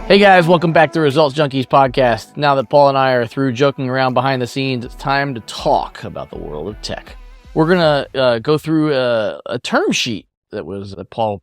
Hey guys, welcome back to Results Junkies podcast. Now that Paul and I are through joking around behind the scenes, it's time to talk about the world of tech. We're gonna go through a term sheet that Paul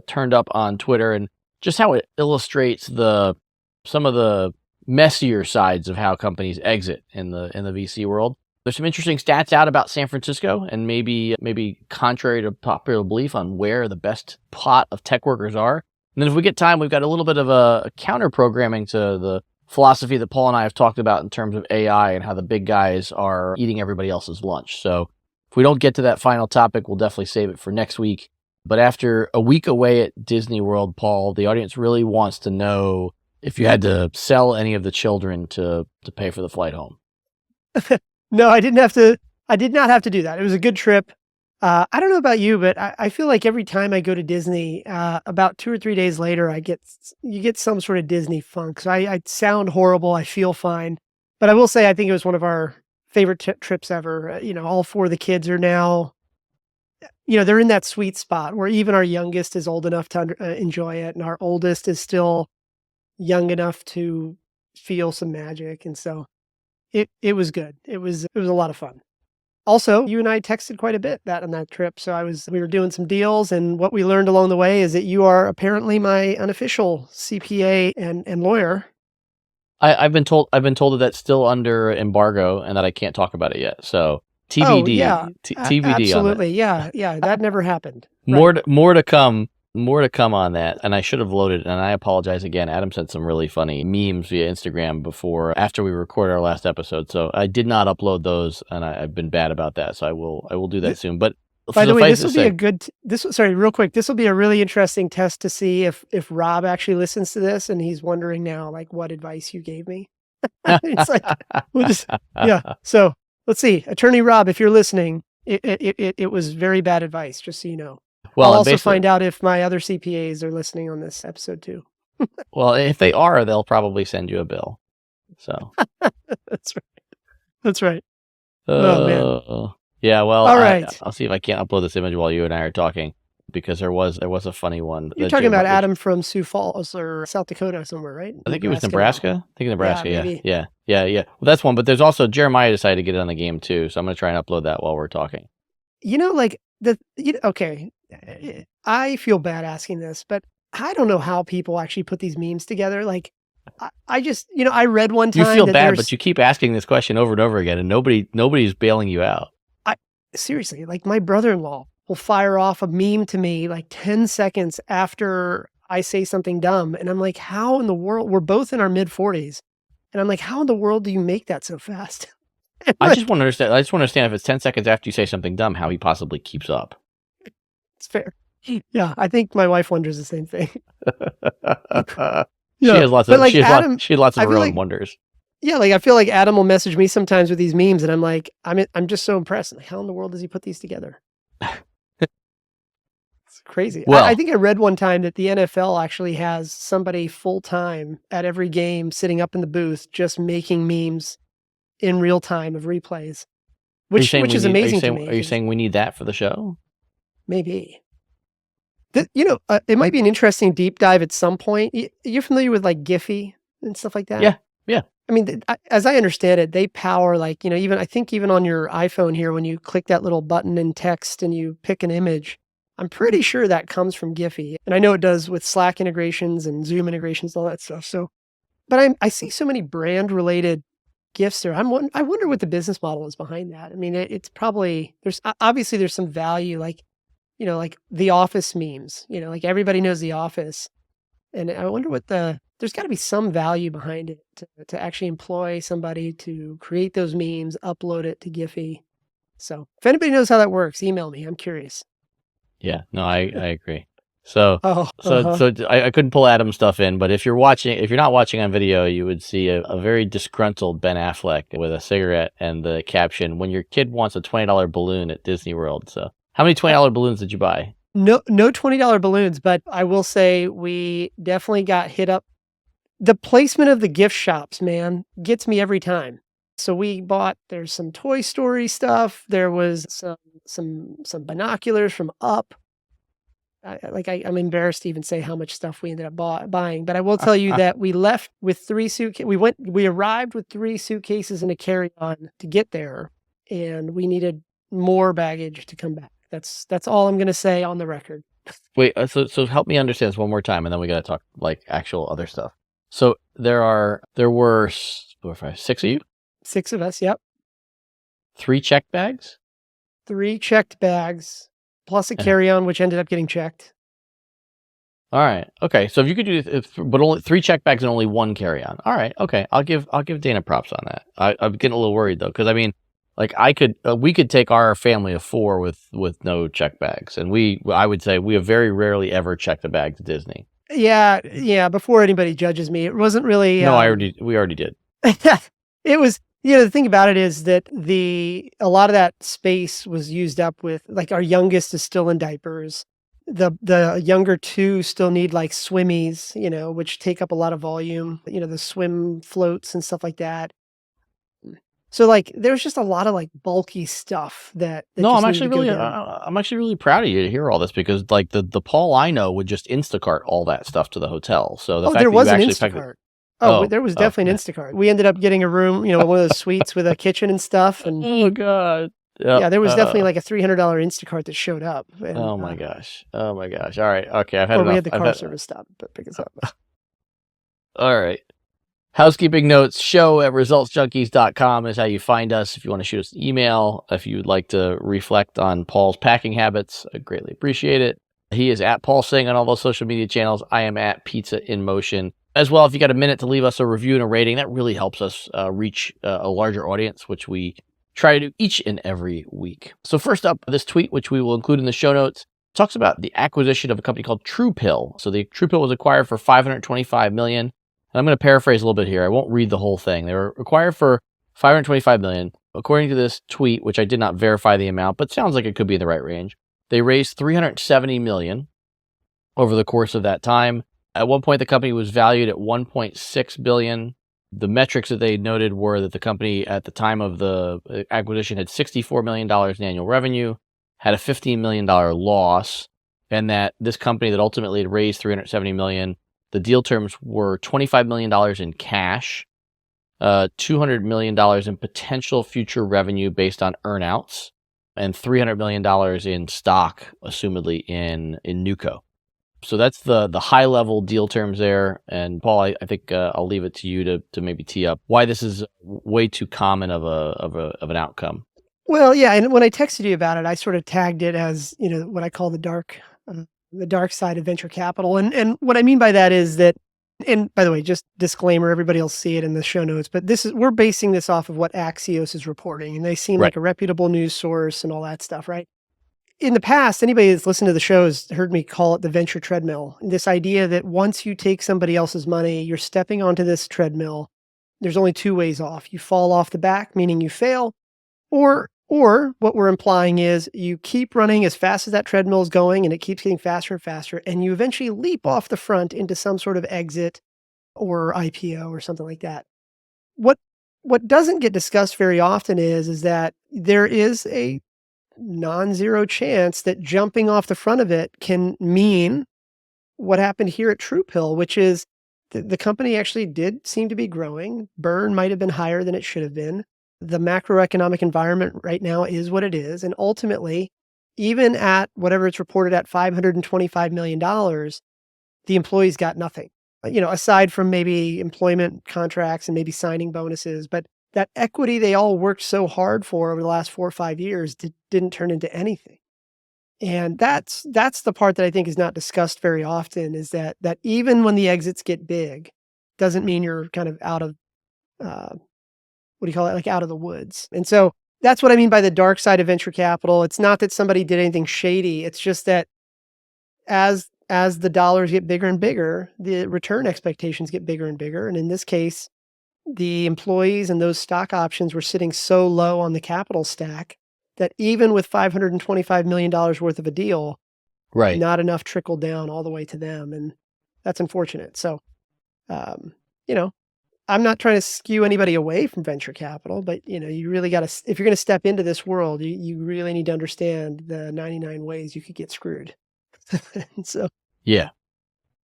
turned up on Twitter, and just how it illustrates some of the messier sides of how companies exit in the VC world. There's some interesting stats out about San Francisco, and maybe contrary to popular belief on where the best pot of tech workers are. And then if we get time, we've got a little bit of a counter-programming to the philosophy that Paul and I have talked about in terms of AI and how the big guys are eating everybody else's lunch. So if we don't get to that final topic, we'll definitely save it for next week. But after a week away at Disney World, Paul, the audience really wants to know if you had to sell any of the children to pay for the flight home. No, I didn't have to. I did not have to do that. It was a good trip. I don't know about you, but I feel like every time I go to Disney, about 2 or 3 days later, you get some sort of Disney funk. So I sound horrible. I feel fine. But I will say, I think it was one of our favorite trips ever. All 4 of the kids are now, they're in that sweet spot where even our youngest is old enough to enjoy it. And our oldest is still young enough to feel some magic. And so it was good. It was a lot of fun. Also, you and I texted quite a bit on that trip. So we were doing some deals, and what we learned along the way is that you are apparently my unofficial CPA and lawyer. I've been told that that's still under embargo and that I can't talk about it yet. So TBD. Oh, yeah. TBD. Absolutely. On that. Yeah. That never happened. More to come. More to come on that, and I should have loaded, and I apologize again. Adam sent some really funny memes via Instagram after we recorded our last episode, so I did not upload those, and I've been bad about that, so I will do that soon. But by the way, this will be real quick. This will be a really interesting test to see if Rob actually listens to this, and he's wondering now, like, what advice you gave me. It's like, yeah. So let's see, Attorney Rob, if you're listening, it was very bad advice, just so you know. Well, I'll also find out if my other CPAs are listening on this episode too. Well, if they are, they'll probably send you a bill. So That's right. Oh man. Yeah. Well, all right. I'll see if I can't upload this image while you and I are talking, because there was a funny one. You're talking about Adam from Sioux Falls or South Dakota somewhere, right? I think it was Nebraska. I think Nebraska. Yeah. Well, that's one. But there's also Jeremiah decided to get it on the game too, so I'm going to try and upload that while we're talking. Okay. I feel bad asking this, but I don't know how people actually put these memes together. Like, I just, I read one time. You feel bad, but you keep asking this question over and over again, and nobody's bailing you out. Seriously, like my brother-in-law will fire off a meme to me like 10 seconds after I say something dumb. And I'm like, how in the world? We're both in our mid-40s. And I'm like, how in the world do you make that so fast? I just want to understand if it's 10 seconds after you say something dumb, how he possibly keeps up. It's fair. Yeah, I think my wife wonders the same thing. She has lots of her own wonders. Yeah, like I feel like Adam will message me sometimes with these memes, and I'm like, I'm just so impressed. Like, how in the world does he put these together? It's crazy. Well, I think I read one time that the NFL actually has somebody full time at every game sitting up in the booth just making memes in real time of replays, which is amazing to me. Are you saying we need that for the show? Maybe. It might be an interesting deep dive at some point. You're familiar with like Giphy and stuff like that? Yeah. I mean, as I understand it, they power like, I think even on your iPhone here, when you click that little button in text and you pick an image, I'm pretty sure that comes from Giphy. And I know it does with Slack integrations and Zoom integrations, all that stuff. So, but I see so many brand related GIFs there. I wonder what the business model is behind that. I mean, it's probably, there's some value, like, like the Office memes, like everybody knows the Office. And I wonder there's got to be some value behind it to actually employ somebody to create those memes, upload it to Giphy. So if anybody knows how that works, email me. I'm curious. Yeah, no, I agree. So I couldn't pull Adam's stuff in, but if you're not watching on video, you would see a very disgruntled Ben Affleck with a cigarette and the caption, "When your kid wants a $20 balloon at Disney World." So how many $20 balloons did you buy? No $20 balloons, but I will say we definitely got hit up. The placement of the gift shops, man, gets me every time. So there's some Toy Story stuff. There was some binoculars from Up. I'm embarrassed to even say how much stuff we ended up buying, but I will tell you that we left with 3 suitcases. We arrived with 3 suitcases and a carry-on to get there, and we needed more baggage to come back. That's all I'm going to say on the record. Wait, so help me understand this one more time, and then we got to talk like actual other stuff. So there were 4, 5, 6 of you? 6 of us, yep. 3 checked bags? 3 checked bags, plus a carry-on, which ended up getting checked. All right. Okay. So if you could do, but only 3 check bags and only 1 carry-on. All right. Okay. I'll give Dana props on that. I'm getting a little worried though, because I mean, like we could take our family of 4 with no check bags, and I would say we have very rarely ever checked a bag to Disney. Yeah. Before anybody judges me, it wasn't really. No, we already did. It was. The thing about it is that a lot of that space was used up with, like, our youngest is still in diapers. The younger 2 still need like swimmies, which take up a lot of volume, the swim floats and stuff like that. So like there's just a lot of like bulky stuff that No, just I'm needed actually to go down. I'm actually really proud of you to hear all this, because like the Paul I know would just Instacart all that stuff to the hotel. So the fact There that was you an actually Instacart. There was definitely an Instacart. We ended up getting a room, one of those suites with a kitchen and stuff. And oh god. Yep. Yeah, there was definitely like a $300 Instacart that showed up. And, oh my gosh. All right. Okay, I've had or enough. we had the car service stop to pick us up. All right. Housekeeping notes, show@resultsjunkies.com is how you find us. If you want to shoot us an email, if you would like to reflect on Paul's packing habits, I'd greatly appreciate it. He is at Paul Singh on all those social media channels. I am at Pizza in Motion. As well, if you got a minute to leave us a review and a rating, that really helps us reach a larger audience, which we try to do each and every week. So first up, this tweet, which we will include in the show notes, talks about the acquisition of a company called TruePill. So the TruePill was acquired for $525 million. And I'm going to paraphrase a little bit here. I won't read the whole thing. They were acquired for $525 million. According to this tweet, which I did not verify the amount, but sounds like it could be in the right range, they raised $370 million over the course of that time. At one point, the company was valued at $1.6 billion. The metrics that they noted were that the company at the time of the acquisition had $64 million in annual revenue, had a $15 million loss, and that this company that ultimately had raised $370 million, the deal terms were $25 million in cash, $200 million in potential future revenue based on earnouts, and $300 million in stock, assumedly in Nuco. So that's the high level deal terms there. And Paul, I think I'll leave it to you to maybe tee up why this is way too common of an outcome. Well, yeah, and when I texted you about it, I sort of tagged it as what I call the dark side of venture capital. And what I mean by that is that, and by the way, just disclaimer, everybody will see it in the show notes, but we're basing this off of what Axios is reporting, and they seem like a reputable news source and all that stuff, right? In the past, anybody that's listened to the show has heard me call it the venture treadmill. This idea that once you take somebody else's money, you're stepping onto this treadmill. There's only 2 ways off. You fall off the back, meaning you fail, or what we're implying is you keep running as fast as that treadmill is going, and it keeps getting faster and faster, and you eventually leap off the front into some sort of exit or IPO or something like that. What doesn't get discussed very often is that there is a non-zero chance that jumping off the front of it can mean what happened here at TruePill, which is the company actually did seem to be growing. Burn might have been higher than it should have been. The macroeconomic environment right now is what it is. And ultimately, even at whatever it's reported at $525 million, the employees got nothing, aside from maybe employment contracts and maybe signing bonuses. But that equity they all worked so hard for over the last 4 or 5 years didn't turn into anything. And that's the part that I think is not discussed very often, is that even when the exits get big, doesn't mean you're kind of out of, like out of the woods. And so that's what I mean by the dark side of venture capital. It's not that somebody did anything shady. It's just that as the dollars get bigger and bigger, the return expectations get bigger and bigger. And in this case, the employees and those stock options were sitting so low on the capital stack that even with $525 million worth of a deal, not enough trickled down all the way to them. And that's unfortunate. So, I'm not trying to skew anybody away from venture capital, but you really got to, if you're going to step into this world, you really need to understand the 99 ways you could get screwed. So Yeah.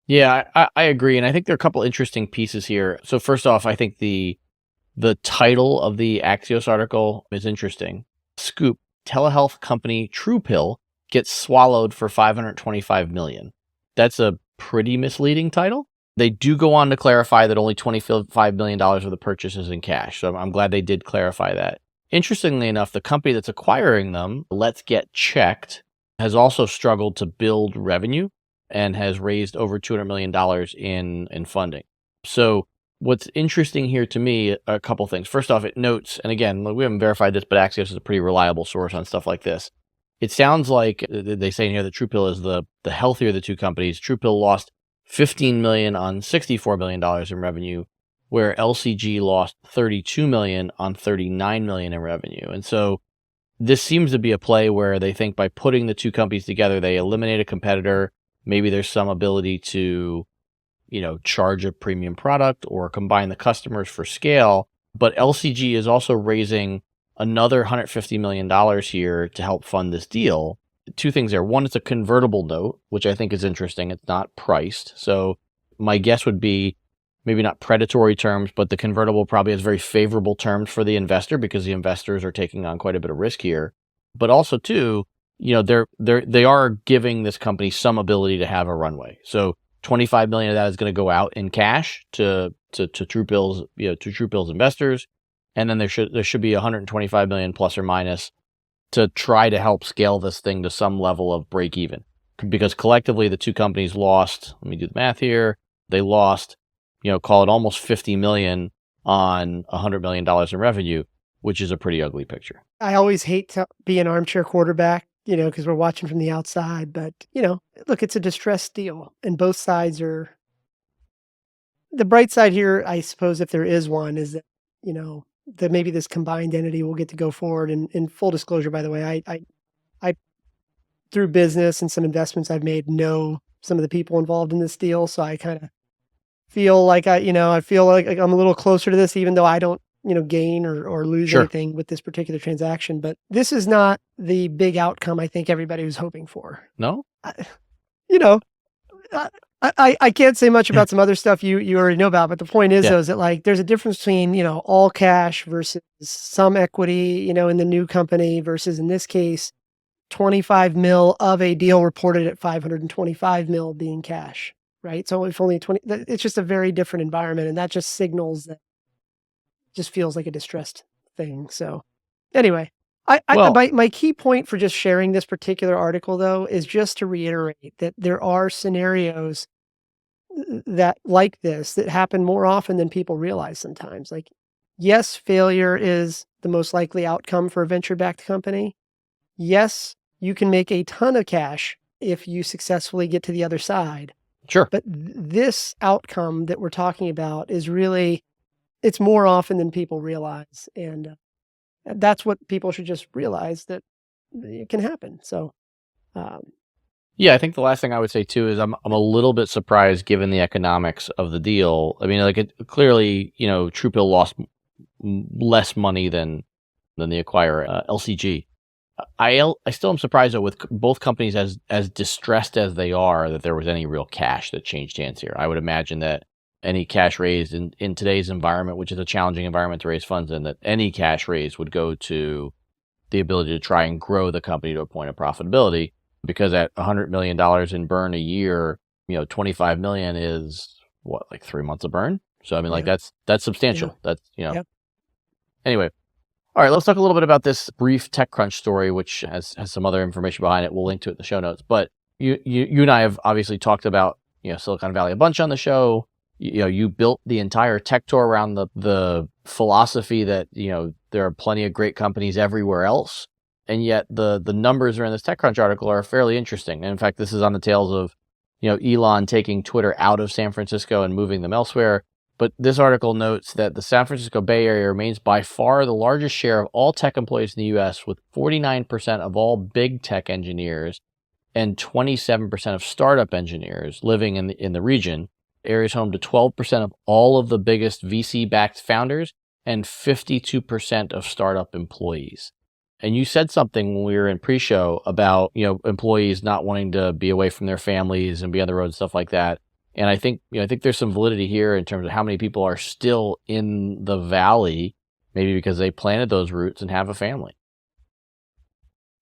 Yeah, I agree. And I think there are a couple interesting pieces here. So first off, I think the title of the Axios article is interesting. Scoop, telehealth company TruePill gets swallowed for $525 million. That's a pretty misleading title. They do go on to clarify that only $25 million of the purchase is in cash. So I'm glad they did clarify that. Interestingly enough, the company that's acquiring them, Let's Get Checked, has also struggled to build revenue and has raised over $200 million in funding. So what's interesting here to me, a couple things. First off, it notes, and again, we haven't verified this, but Axios is a pretty reliable source on stuff like this. It sounds like they say in here that TruePill is the healthier of the two companies. TruePill lost $15 million on $64 million in revenue, where LCG lost $32 million on $39 million in revenue. And so this seems to be a play where they think by putting the two companies together, they eliminate a competitor. Maybe there's some ability to, charge a premium product or combine the customers for scale. But LCG is also raising another $150 million here to help fund this deal. Two things there. One, it's a convertible note, which I think is interesting. It's not priced. So my guess would be maybe not predatory terms, but the convertible probably has very favorable terms for the investor because the investors are taking on quite a bit of risk here. But also, too, they are giving this company some ability to have a runway. So $25 million of that is going to go out in cash to TruePill's TruePill's investors, and then there should be $125 million plus or minus to try to help scale this thing to some level of break even. Because collectively the two companies lost, let me do the math here, they lost, call it almost $50 million on $100 million in revenue, which is a pretty ugly picture. I always hate to be an armchair quarterback, because we're watching from the outside. But, look, it's a distressed deal. And both sides are... The bright side here, I suppose, if there is one, is that, that maybe this combined entity will get to go forward. And in full disclosure, by the way, I through business and some investments I've made, know some of the people involved in this deal. So I kind of feel like I feel like I'm a little closer to this, even though I don't, gain or lose anything with this particular transaction. But this is not the big outcome I think everybody was hoping for. No? I can't say much about some other stuff you already know about, but the point is, though, is that there's a difference between, all cash versus some equity, in the new company versus, in this case, 25 mil of a deal reported at 525 mil being cash, right? So if only 20, it's just a very different environment, and that just signals that just feels like a distressed thing. So anyway, my key point for just sharing this particular article, though, is just to reiterate that there are scenarios that like this that happen more often than people realize sometimes. Yes, failure is the most likely outcome for a venture-backed company. Yes, you can make a ton of cash if you successfully get to the other side. Sure. But this outcome that we're talking about is really, it's more often than people realize. And that's what people should just realize, that it can happen. So, yeah, I think the last thing I would say too is I'm a little bit surprised given the economics of the deal. I mean, clearly, TruePill lost less money than the acquirer, LCG. I still am surprised, though, with both companies as distressed as they are, that there was any real cash that changed hands here. I would imagine that any cash raised in today's environment, which is a challenging environment to raise funds in, that any cash raised would go to the ability to try and grow the company to a point of profitability. Because at $100 million in burn a year, $25 million is what, like 3 months of burn? So I mean, that's substantial. Yeah. That's Anyway, all right, let's talk a little bit about this brief TechCrunch story, which has some other information behind it. We'll link to it in the show notes. But you and I have obviously talked about Silicon Valley a bunch on the show. You built the entire tech tour around the philosophy that there are plenty of great companies everywhere else. And yet the numbers are in this TechCrunch article are fairly interesting. And in fact, this is on the tails of, Elon taking Twitter out of San Francisco and moving them elsewhere. But this article notes that the San Francisco Bay Area remains by far the largest share of all tech employees in the U.S., with 49% of all big tech engineers and 27% of startup engineers living in the region. The area is home to 12% of all of the biggest VC-backed founders and 52% of startup employees. And you said something when we were in pre-show about, employees not wanting to be away from their families and be on the road and stuff like that. And I think there's some validity here in terms of how many people are still in the valley, maybe because they planted those roots and have a family.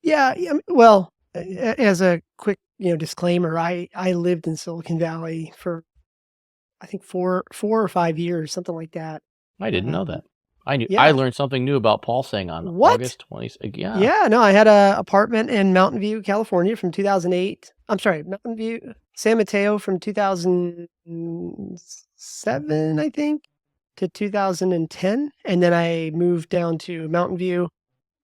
Yeah. Well, as a quick, disclaimer, I lived in Silicon Valley for, I think 4 or 5 years, something like that. I didn't know that. I Yeah. learned something new about Paul saying on What? August 20th. Yeah. Yeah, no, I had a apartment in Mountain View, California from 2008. I'm sorry, Mountain View, San Mateo from 2007, I think, to 2010. And then I moved down to Mountain View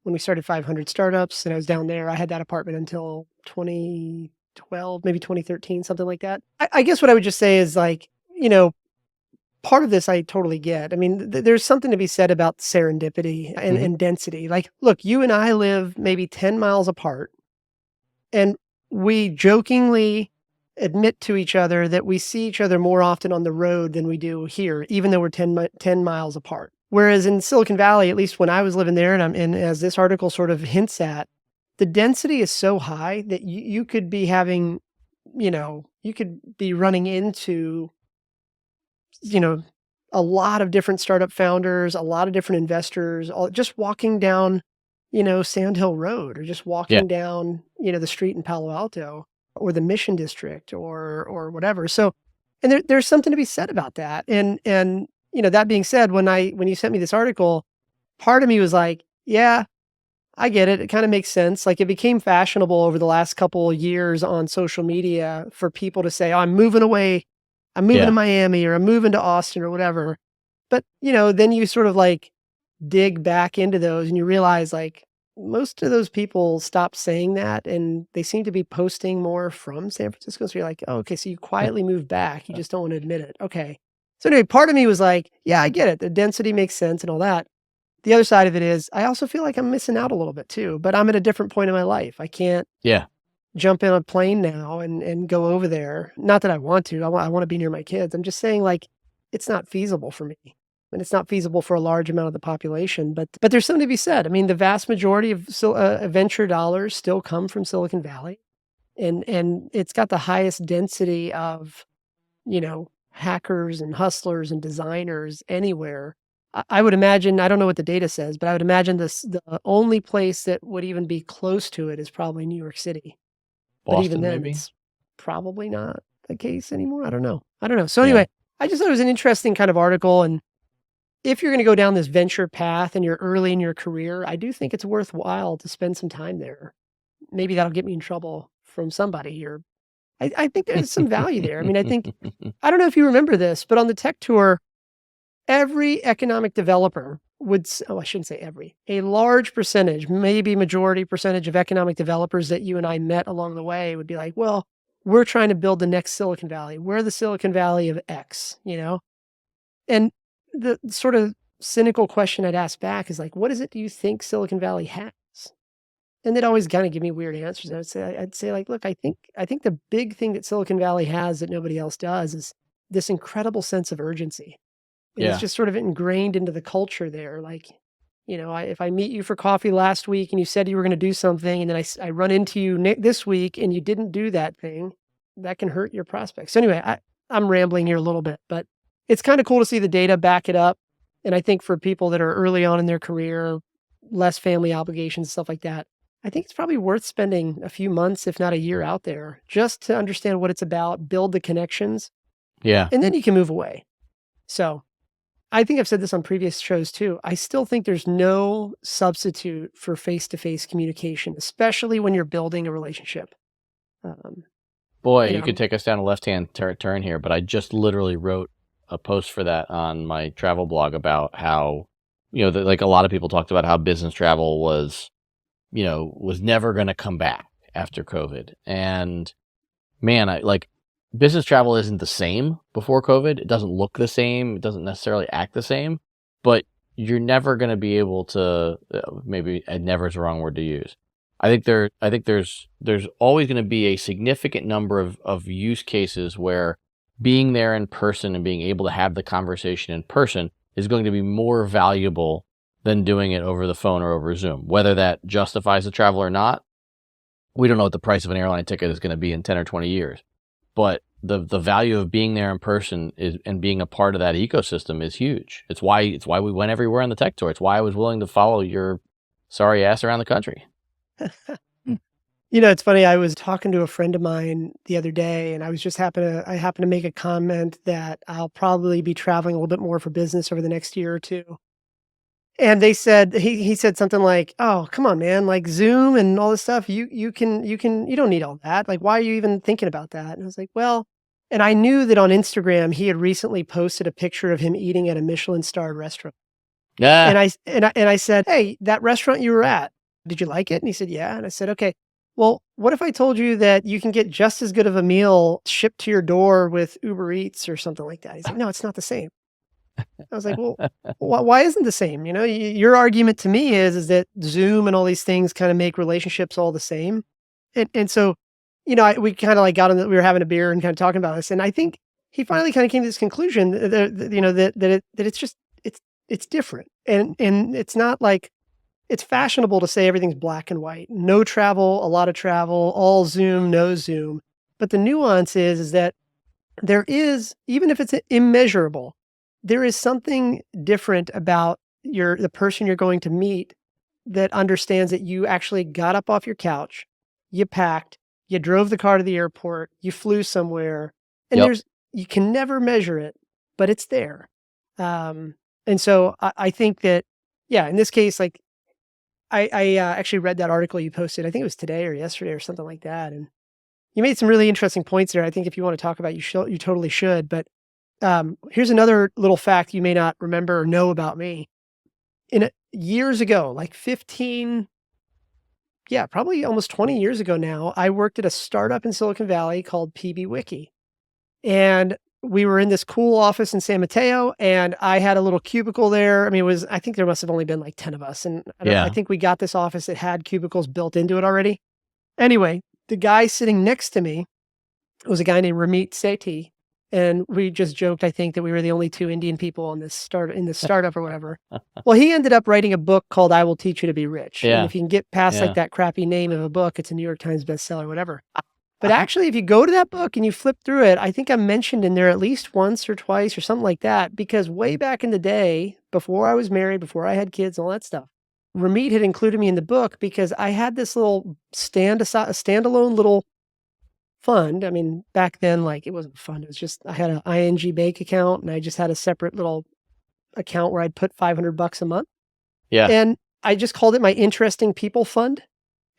when we started 500 Startups, and I was down there. I had that apartment until 2012, maybe 2013, something like that. I guess what I would just say is like, part of this I totally get. I mean, there's something to be said about serendipity and density. Like, look, you and I live maybe 10 miles apart, and we jokingly admit to each other that we see each other more often on the road than we do here, even though we're 10 miles apart. Whereas in Silicon Valley, at least when I was living there, and as this article sort of hints at, the density is so high that you could be having, you could be running into a lot of different startup founders, a lot of different investors, just walking down, Sand Hill Road, or just walking down, the street in Palo Alto, or the Mission District, or whatever. So, and there's something to be said about that. And that being said, when you sent me this article, part of me was like, yeah, I get it. It kind of makes sense. Like, it became fashionable over the last couple of years on social media for people to say, oh, I'm moving away. I'm moving to Miami, or I'm moving to Austin, or whatever. But, then you sort of like dig back into those and you realize like most of those people stopped saying that, and they seem to be posting more from San Francisco. So you're like, oh, okay, so you quietly moved back. You just don't want to admit it. Okay. So anyway, part of me was like, yeah, I get it. The density makes sense and all that. The other side of it is I also feel like I'm missing out a little bit too, but I'm at a different point in my life. I can't jump in a plane now and go over there. Not that I want to. I want to be near my kids. I'm just saying, like, it's not feasible for me. And it's not feasible for a large amount of the population. But there's something to be said. I mean, the vast majority of venture dollars still come from Silicon Valley. And it's got the highest density of, hackers and hustlers and designers anywhere. I would imagine, I don't know what the data says, but I would imagine the only place that would even be close to it is probably New York City. Boston, but even then, maybe? It's probably not the case anymore. I don't know. So anyway, I just thought it was an interesting kind of article. And if you're going to go down this venture path and you're early in your career, I do think it's worthwhile to spend some time there. Maybe that'll get me in trouble from somebody here. I think there's some value there. I mean, I don't know if you remember this, but on the tech tour, every economic developer I shouldn't say every, a large percentage, maybe majority percentage of economic developers that you and I met along the way would be like, well, we're trying to build the next Silicon Valley. We're the Silicon Valley of X, And the sort of cynical question I'd ask back is like, what is it do you think Silicon Valley has? And they'd always kind of give me weird answers. I'd say like, look, I think the big thing that Silicon Valley has that nobody else does is this incredible sense of urgency. And it's just sort of ingrained into the culture there. Like, if I meet you for coffee last week and you said you were going to do something, and then I run into you this week and you didn't do that thing, that can hurt your prospects. So anyway, I'm rambling here a little bit, but it's kind of cool to see the data back it up. And I think for people that are early on in their career, less family obligations, stuff like that, I think it's probably worth spending a few months, if not a year, out there just to understand what it's about, build the connections. Yeah. And then you can move away. So I think I've said this on previous shows too. I still think there's no substitute for face-to-face communication, especially when you're building a relationship. Boy, you could take us down a left-hand turn here, but I just literally wrote a post for that on my travel blog about how, like a lot of people talked about how business travel was never going to come back after COVID. And man, business travel isn't the same before COVID. It doesn't look the same. It doesn't necessarily act the same, but you're never going to be able to, maybe never is the wrong word to use. I think there's always going to be a significant number of use cases where being there in person and being able to have the conversation in person is going to be more valuable than doing it over the phone or over Zoom. Whether that justifies the travel or not, we don't know what the price of an airline ticket is going to be in 10 or 20 years. But the value of being there in person and being a part of that ecosystem is huge. It's why we went everywhere on the tech tour. It's why I was willing to follow your sorry ass around the country. It's funny. I was talking to a friend of mine the other day, and I happened to make a comment that I'll probably be traveling a little bit more for business over the next year or two. And he said something like, "Oh, come on, man, like Zoom and all this stuff, you don't need all that. Like, why are you even thinking about that?" And I was like, "Well," and I knew that on Instagram, he had recently posted a picture of him eating at a Michelin-starred restaurant. Yeah. And I said, "Hey, that restaurant you were at, did you like it?" And he said, "Yeah." And I said, "Okay, well, what if I told you that you can get just as good of a meal shipped to your door with Uber Eats or something like that?" He's like, "No, it's not the same." I was like, "Well, why isn't the same?" Your argument to me is that Zoom and all these things kind of make relationships all the same. And so, we kind of like we were having a beer and kind of talking about this. And I think he finally kind of came to this conclusion that it's just, it's different. And it's not like it's fashionable to say everything's black and white, no travel, a lot of travel, all Zoom, no Zoom. But the nuance is that there is, even if it's immeasurable, there is something different about the person you're going to meet that understands that you actually got up off your couch, you packed, you drove the car to the airport, you flew somewhere, and Yep. you can never measure it, but it's there. And so I think that, yeah, in this case, like I actually read that article you posted. I think it was today or yesterday or something like that, and you made some really interesting points there. I think if you want to talk about, you totally should. But here's another little fact you may not remember or know about me. Years ago, like 15, yeah, probably almost 20 years ago now, I worked at a startup in Silicon Valley called PBWiki. And we were in this cool office in San Mateo, and I had a little cubicle there. I mean, I think there must have only been like 10 of us. And I Yeah. think we got this office that had cubicles built into it already. Anyway, the guy sitting next to me was a guy named Ramit Sethi. And we just joked, I think, that we were the only two Indian people in this startup or whatever. Well, he ended up writing a book called "I Will Teach You to Be Rich." Yeah. And if you can get past like Yeah. that crappy name of a book, it's a New York Times bestseller, whatever. But actually, if you go to that book and you flip through it, I think I'm mentioned in there at least once or twice or something like that. Because way back in the day, before I was married, before I had kids, all that stuff, Ramit had included me in the book because I had this little standalone little fund. I mean, back then, like, it wasn't a fund. It was just, I had an ING bank account and I just had a separate little account where I'd put $500 a month. Yeah. And I just called it my Interesting People Fund.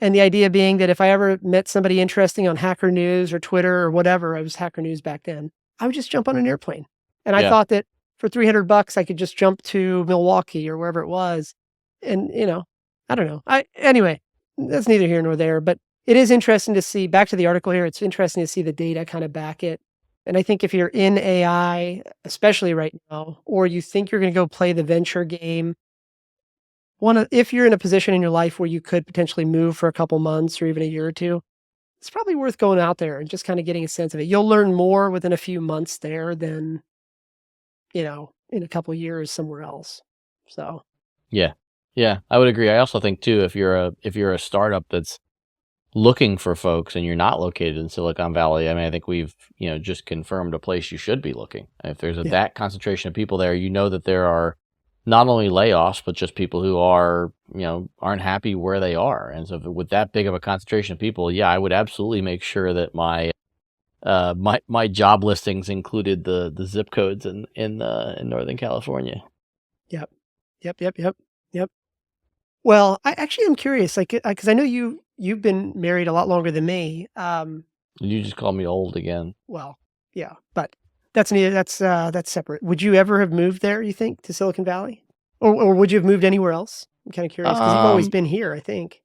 And the idea being that if I ever met somebody interesting on Hacker News or Twitter or whatever, I was Hacker News back then, I would just jump on an airplane. And I thought that for $300, I could just jump to Milwaukee or wherever it was. And, I don't know. Anyway, that's neither here nor there, but it is interesting to see, back to the article here, it's interesting to see the data kind of back it. And I think if you're in AI, especially right now, or you think you're going to go play the venture game, if you're in a position in your life where you could potentially move for a couple months or even a year or two, it's probably worth going out there and just kind of getting a sense of it. You'll learn more within a few months there than, in a couple years somewhere else. So. Yeah. Yeah, I would agree. I also think too, if you're a startup that's looking for folks and you're not located in Silicon Valley, I mean, I think we've, just confirmed a place you should be looking. If there's that concentration of people there, that there are not only layoffs, but just people who are, aren't happy where they are. And so with that big of a concentration of people, yeah, I would absolutely make sure that my job listings included the zip codes in Northern California. Yep. Well, I actually am curious, like, because I know you've been married a lot longer than me. You just call me old again. Well, yeah, but that's separate. Would you ever have moved there, you think, to Silicon Valley? Or would you have moved anywhere else? I'm kind of curious because you've always been here, I think.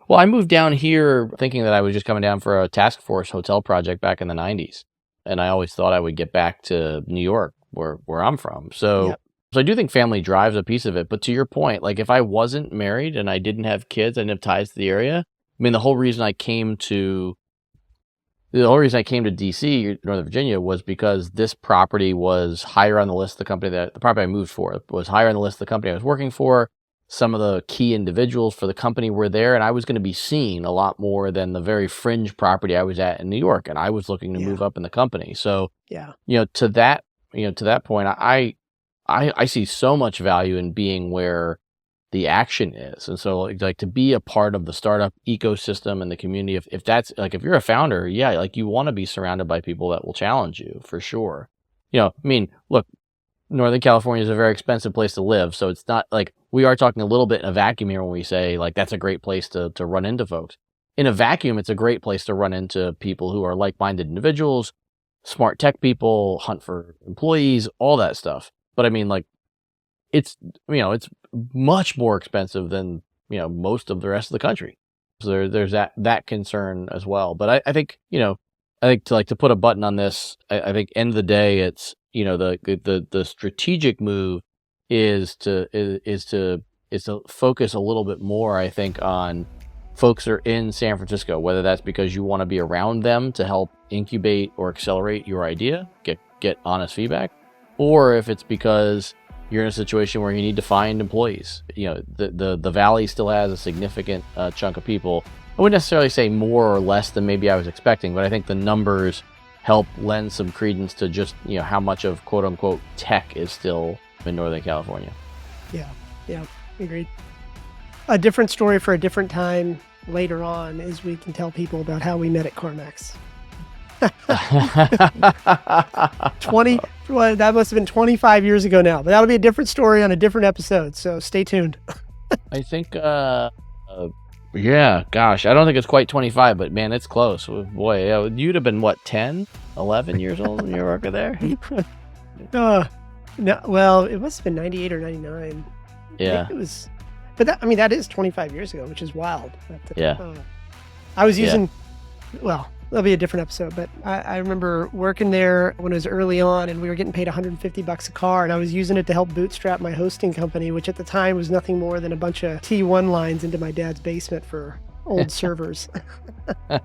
Well, I moved down here thinking that I was just coming down for a task force hotel project back in the 90s. And I always thought I would get back to New York, where I'm from. So, So I do think family drives a piece of it. But to your point, like if I wasn't married and I didn't have kids, I didn't have ties to the area. I mean, the whole reason I came to DC, Northern Virginia, was because this property was higher on the list of the property I moved for was higher on the list of the company I was working for. some of the key individuals for the company were there, and I was going to be seen a lot more than the very fringe property I was at in New York, and I was looking to move up in the company. So, to that point, I see so much value in being where the action is. And so like to be a part of the startup ecosystem and the community, if that's like, if you're a founder, like you want to be surrounded by people that will challenge you for sure. I mean, look, Northern California is a very expensive place to live. So it's not like we are talking a little bit in a vacuum here when we say like, that's a great place to run into folks. In a vacuum, it's a great place to run into people who are like-minded individuals, smart tech people, hunt for employees, all that stuff. But I mean, like, it's much more expensive than, most of the rest of the country. So there's that concern as well. But I think, to put a button on this, I think end of the day, it's, the strategic move is to focus a little bit more, I think, on folks that are in San Francisco, whether that's because you want to be around them to help incubate or accelerate your idea, get honest feedback, or if it's because you're in a situation where you need to find employees. The Valley still has a significant chunk of people. I wouldn't necessarily say more or less than maybe I was expecting, but I think the numbers help lend some credence to just, how much of quote unquote tech is still in Northern California. Yeah, agreed. A different story for a different time later on is we can tell people about how we met at CarMax. That must have been 25 years ago now, but that'll be a different story on a different episode, so stay tuned. I think yeah, gosh, I don't think it's quite 25, but man, it's close. Boy, you'd have been what, 10 11 years old when you were working there? No, well, it must have been 98 or 99. Yeah, it was, but that is 25 years ago, which is wild. Yeah, I was using well, that'll be a different episode, but I remember working there when it was early on, and we were getting paid $150 a car, and I was using it to help bootstrap my hosting company, which at the time was nothing more than a bunch of T1 lines into my dad's basement for old servers. All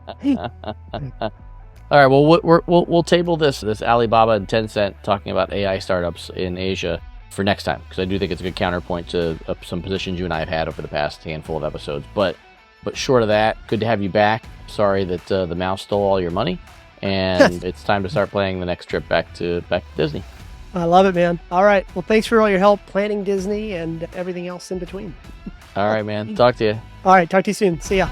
right, well, we'll table this Alibaba and Tencent talking about AI startups in Asia for next time, because I do think it's a good counterpoint to some positions you and I have had over the past handful of episodes. But short of that, good to have you back. Sorry that the mouse stole all your money, and it's time to start planning the next trip back to Disney. I love it, man. All right. Well, thanks for all your help planning Disney and everything else in between. All right, man. Talk to you. All right. Talk to you soon. See ya.